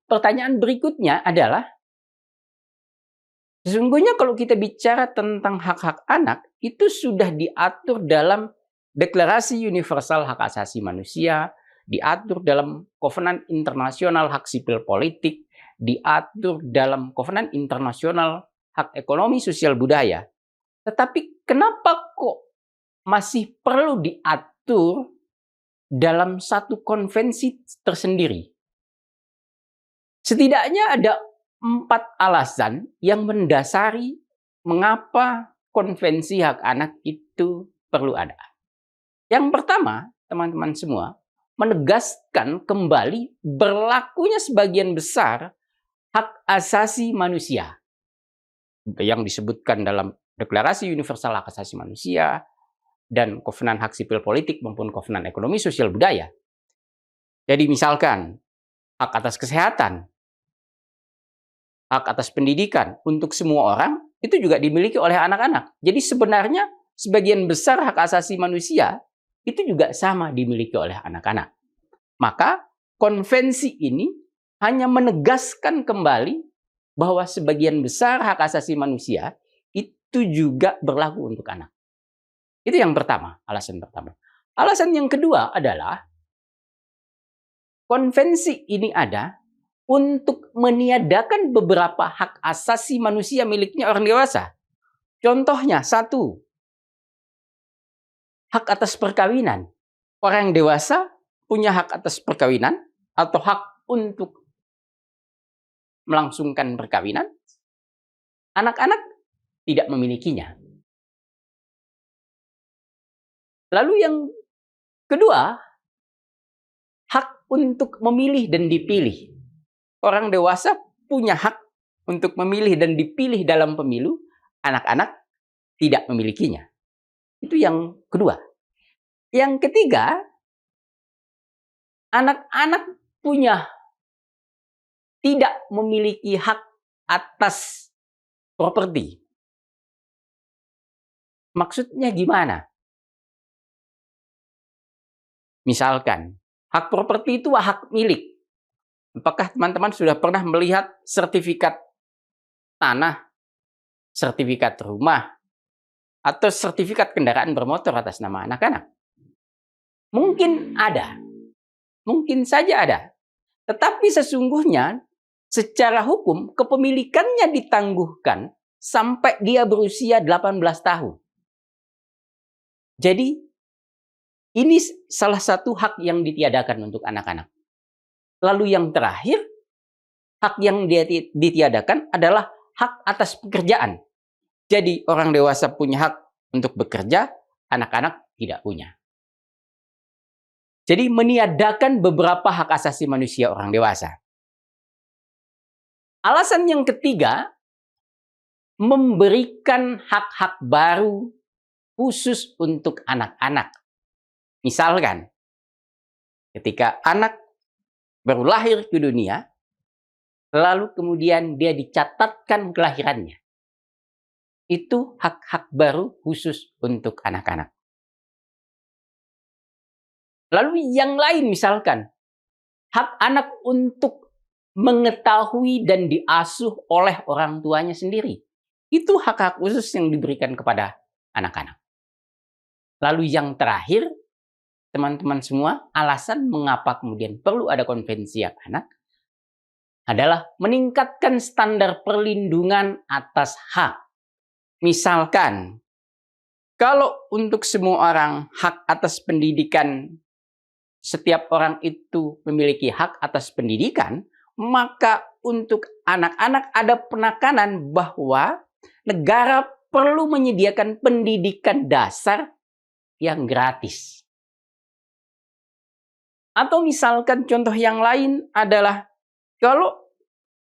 pertanyaan berikutnya adalah, sesungguhnya kalau kita bicara tentang hak-hak anak, itu sudah diatur dalam Deklarasi Universal Hak Asasi Manusia, diatur dalam Kovenan Internasional Hak Sipil Politik, diatur dalam Kovenan Internasional Hak Ekonomi Sosial Budaya. Tetapi kenapa kok masih perlu diatur dalam satu konvensi tersendiri? Setidaknya ada 4 alasan yang mendasari mengapa konvensi hak anak itu perlu ada. Yang pertama, teman-teman semua, menegaskan kembali berlakunya sebagian besar hak asasi manusia yang disebutkan dalam Deklarasi Universal Hak Asasi Manusia dan Kovenan Hak Sipil Politik maupun Kovenan Ekonomi Sosial Budaya. Jadi misalkan hak atas kesehatan, hak atas pendidikan untuk semua orang itu juga dimiliki oleh anak-anak. Jadi sebenarnya sebagian besar hak asasi manusia itu juga sama dimiliki oleh anak-anak. Maka konvensi ini hanya menegaskan kembali bahwa sebagian besar hak asasi manusia itu juga berlaku untuk anak. Itu yang pertama, alasan pertama. Alasan yang kedua adalah konvensi ini ada untuk meniadakan beberapa hak asasi manusia miliknya orang dewasa. Contohnya, 1, hak atas perkawinan. Orang dewasa punya hak atas perkawinan atau hak untuk melangsungkan perkawinan. Anak-anak tidak memilikinya. Lalu yang kedua, hak untuk memilih dan dipilih. Orang dewasa punya hak untuk memilih dan dipilih dalam pemilu, anak-anak tidak memilikinya. Itu yang kedua. Yang ketiga, anak-anak tidak memiliki hak atas properti. Maksudnya gimana? Misalkan, hak properti itu hak milik. Apakah teman-teman sudah pernah melihat sertifikat tanah, sertifikat rumah, atau sertifikat kendaraan bermotor atas nama anak-anak? Mungkin ada. Mungkin saja ada. Tetapi sesungguhnya secara hukum kepemilikannya ditangguhkan sampai dia berusia 18 tahun. Jadi ini salah satu hak yang ditiadakan untuk anak-anak. Lalu yang terakhir, hak yang ditiadakan adalah hak atas pekerjaan. Jadi orang dewasa punya hak untuk bekerja, anak-anak tidak punya. Jadi meniadakan beberapa hak asasi manusia orang dewasa. Alasan yang ketiga, memberikan hak-hak baru khusus untuk anak-anak. Misalkan, ketika anak baru lahir ke dunia, lalu kemudian dia dicatatkan kelahirannya. Itu hak-hak baru khusus untuk anak-anak. Lalu yang lain misalkan, hak anak untuk mengetahui dan diasuh oleh orang tuanya sendiri. Itu hak-hak khusus yang diberikan kepada anak-anak. Lalu yang terakhir, teman-teman semua, alasan mengapa kemudian perlu ada konvensi hak anak adalah meningkatkan standar perlindungan atas hak. Misalkan, kalau untuk semua orang hak atas pendidikan, setiap orang itu memiliki hak atas pendidikan, maka untuk anak-anak ada penekanan bahwa negara perlu menyediakan pendidikan dasar yang gratis. Atau misalkan contoh yang lain adalah kalau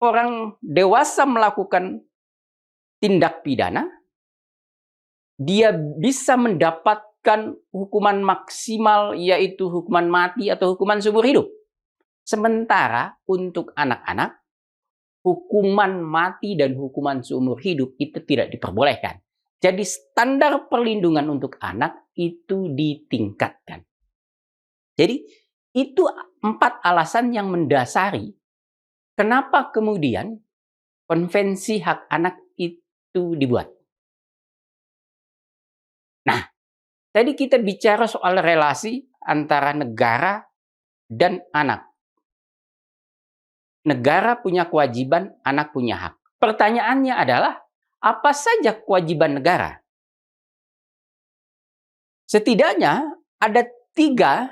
orang dewasa melakukan tindak pidana, dia bisa mendapatkan hukuman maksimal yaitu hukuman mati atau hukuman seumur hidup. Sementara untuk anak-anak, hukuman mati dan hukuman seumur hidup itu tidak diperbolehkan. Jadi standar perlindungan untuk anak itu ditingkatkan. Jadi itu 4 alasan yang mendasari Kenapa kemudian konvensi hak anak itu dibuat? Nah, tadi kita bicara soal relasi antara negara dan anak. Negara punya kewajiban, anak punya hak. Pertanyaannya adalah, apa saja kewajiban negara? Setidaknya ada 3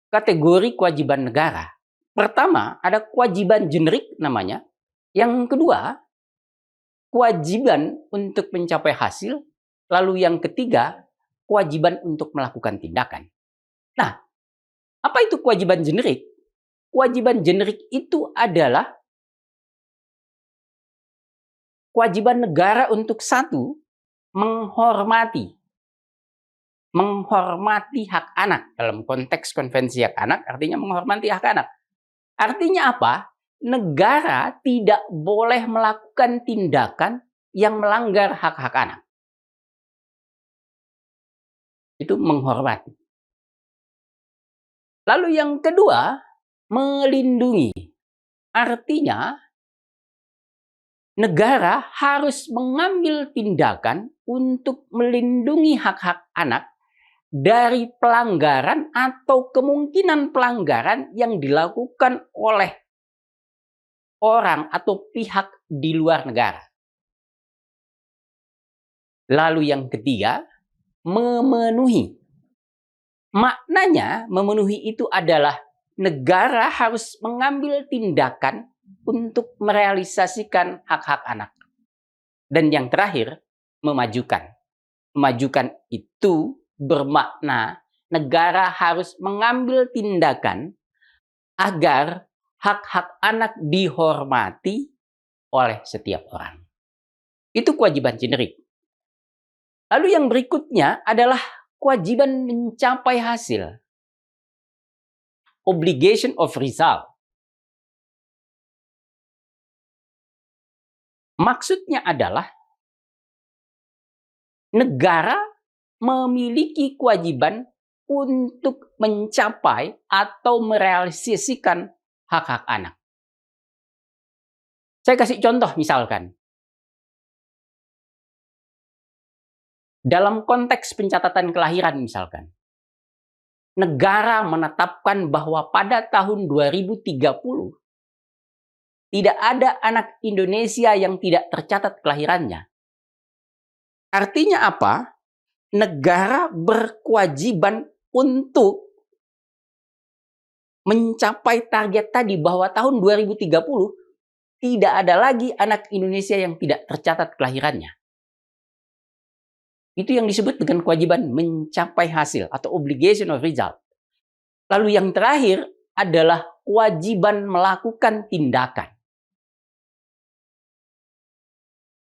kategori kewajiban negara. Pertama, ada kewajiban generik namanya. Yang kedua, kewajiban untuk mencapai hasil. Lalu yang ketiga, kewajiban untuk melakukan tindakan. Nah, apa itu kewajiban generik? Kewajiban generik itu adalah kewajiban negara untuk satu, menghormati hak anak. Dalam konteks konvensi hak anak, artinya menghormati hak anak. Artinya apa? Negara tidak boleh melakukan tindakan yang melanggar hak-hak anak. Itu menghormati. Lalu yang kedua, melindungi. Artinya, negara harus mengambil tindakan untuk melindungi hak-hak anak dari pelanggaran atau kemungkinan pelanggaran yang dilakukan oleh orang atau pihak di luar negara. Lalu yang ketiga, memenuhi. Maknanya memenuhi itu adalah negara harus mengambil tindakan untuk merealisasikan hak-hak anak. Dan yang terakhir, memajukan. Memajukan itu bermakna negara harus mengambil tindakan agar hak-hak anak dihormati oleh setiap orang. Itu kewajiban generik. Lalu yang berikutnya adalah kewajiban mencapai hasil. Obligation of result. Maksudnya adalah negara memiliki kewajiban untuk mencapai atau merealisasikan hak-hak anak. Saya kasih contoh misalkan. Dalam konteks pencatatan kelahiran misalkan. Negara menetapkan bahwa pada tahun 2030 tidak ada anak Indonesia yang tidak tercatat kelahirannya. Artinya apa? Negara berkewajiban untuk mencapai target tadi bahwa tahun 2030 tidak ada lagi anak Indonesia yang tidak tercatat kelahirannya. Itu yang disebut dengan kewajiban mencapai hasil atau obligation of result. Lalu yang terakhir adalah kewajiban melakukan tindakan.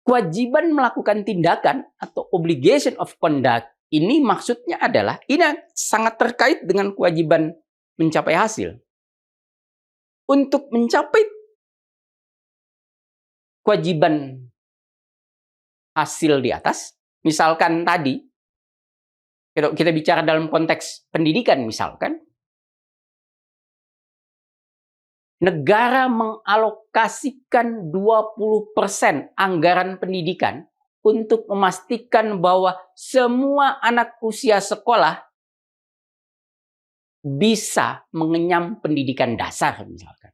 Kewajiban melakukan tindakan atau obligation of conduct ini maksudnya adalah ini sangat terkait dengan kewajiban mencapai hasil. Untuk mencapai kewajiban hasil di atas, misalkan tadi, kalau kita bicara dalam konteks pendidikan misalkan, negara mengalokasikan 20% anggaran pendidikan untuk memastikan bahwa semua anak usia sekolah bisa mengenyam pendidikan dasar misalkan.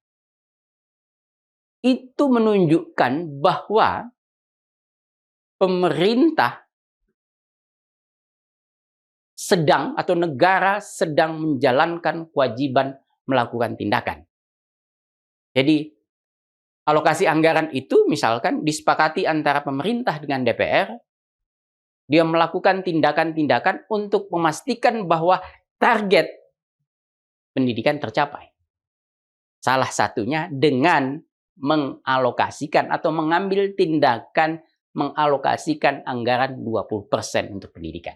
Itu menunjukkan bahwa pemerintah sedang atau negara sedang menjalankan kewajiban melakukan tindakan. Jadi alokasi anggaran itu misalkan disepakati antara pemerintah dengan DPR, dia melakukan tindakan-tindakan untuk memastikan bahwa target pendidikan tercapai. Salah satunya dengan mengalokasikan atau mengambil tindakan mengalokasikan anggaran 20% untuk pendidikan.